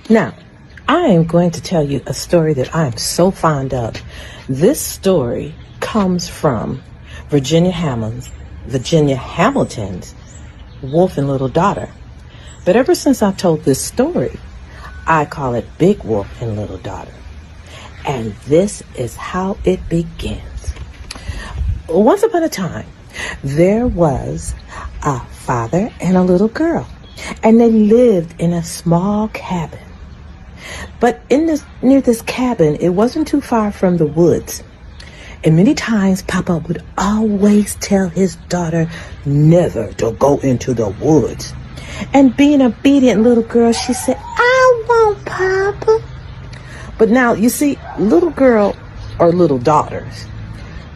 Now, I am going to tell you a story that I am so fond of. This story comes from Virginia Hamilton's Wolf and Little Daughter. But ever since I told this story, I call it Big Wolf and Little Daughter. And this is how it begins. Once upon a time, there was a father and a little girl, and they lived in a small cabin. But near this cabin, it wasn't too far from the woods. And many times, Papa would always tell his daughter never to go into the woods. And being an obedient little girl, she said, "I won't, Papa." But now, you see, little girl or little daughters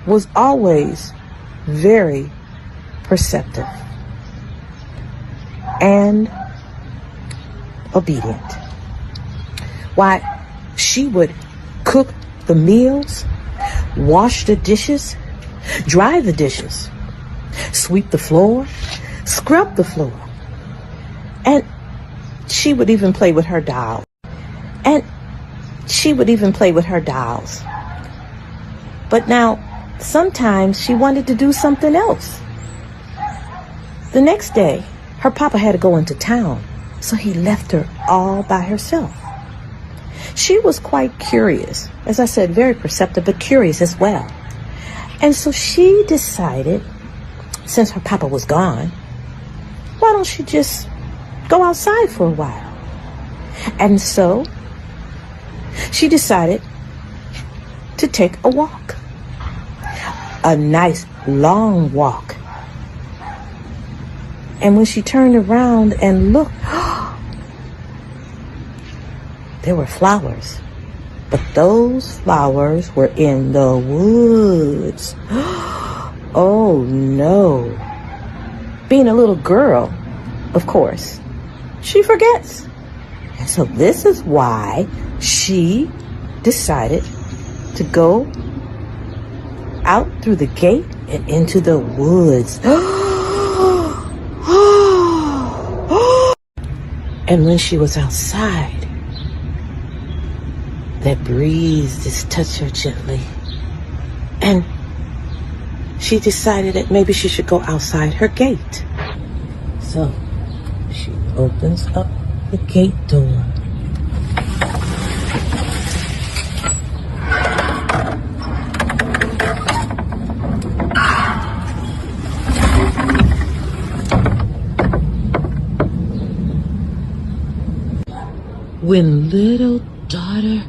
was always very perceptive and obedient. Why, she would cook the meals, wash the dishes, dry the dishes, sweep the floor, scrub the floor. And she would even play with her dolls. But now, sometimes she wanted to do something else. The next day, her papa had to go into town, so he left her all by herself. She was quite curious. As I said, very perceptive, but curious as well. And so she decided, since her papa was gone, why don't she just go outside for a while? And so she decided to take a walk. A nice long walk. And when she turned around and looked, there were flowers. But those flowers were in the woods. Oh no. Being a little girl, of course, she forgets. And so this is why she decided to go out through the gate and into the woods. And when she was outside, that breeze just touched her gently. And she decided that maybe she should go outside her gate. So she opens up the gate door. When little daughter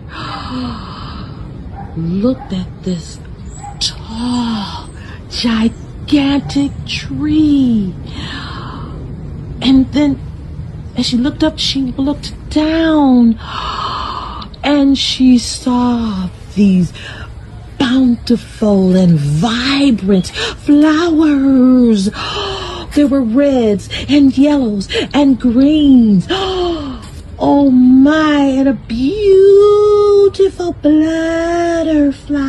looked at this tall, gigantic tree, and then as she looked up, she looked down, and she saw these bountiful and vibrant flowers. There were reds and yellows and greens. Oh my, and a beautiful butterfly.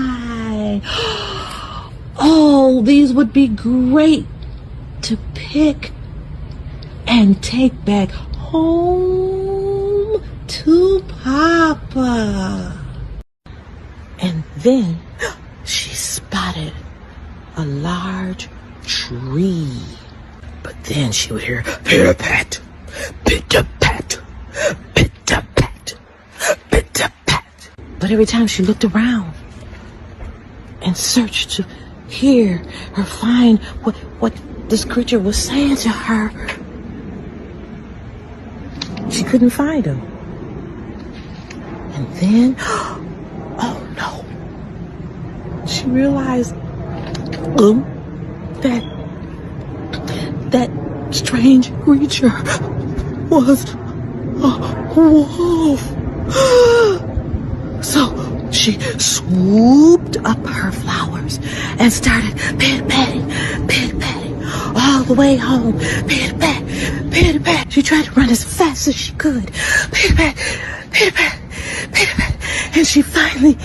Oh, these would be great to pick and take back home to Papa. And then she spotted a large tree. But then she would hear pitter-pat, pitter-pat, pitter-pat, pitter-pat. But every time she looked around and searched to hear or find what this creature was saying to her, she couldn't find him. And then, oh no, she realized that strange creature was a wolf. So she swooped up her flowers and started pit-patting, pit-patting, all the way home. Pit-pat, pit-pat. She tried to run as fast as she could. Pit-pat, pit-pat, pit-pat. And she finally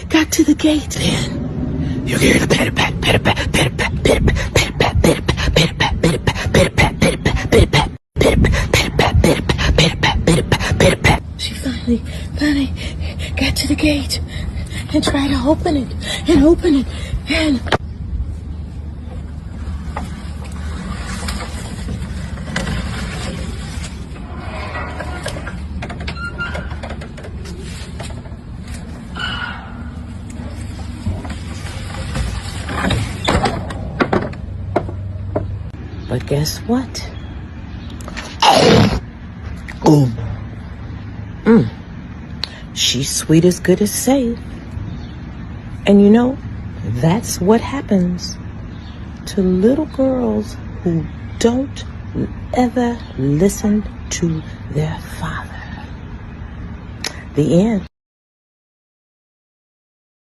got to the gate. Then you hear the pit-pat, pit-pat, pit-pat, pit-pat, pit-pat, pit-pat, pit-pat, pit-pat, pit-pat, pit-pat, pit-pat, pit-pat, pit-pat, pit-pat, pit-pat, pit-pat, pit-pat, and try to open it and open it and... But guess what? She's sweet as good as safe. And you know, that's what happens to little girls who don't ever listen to their father. The end.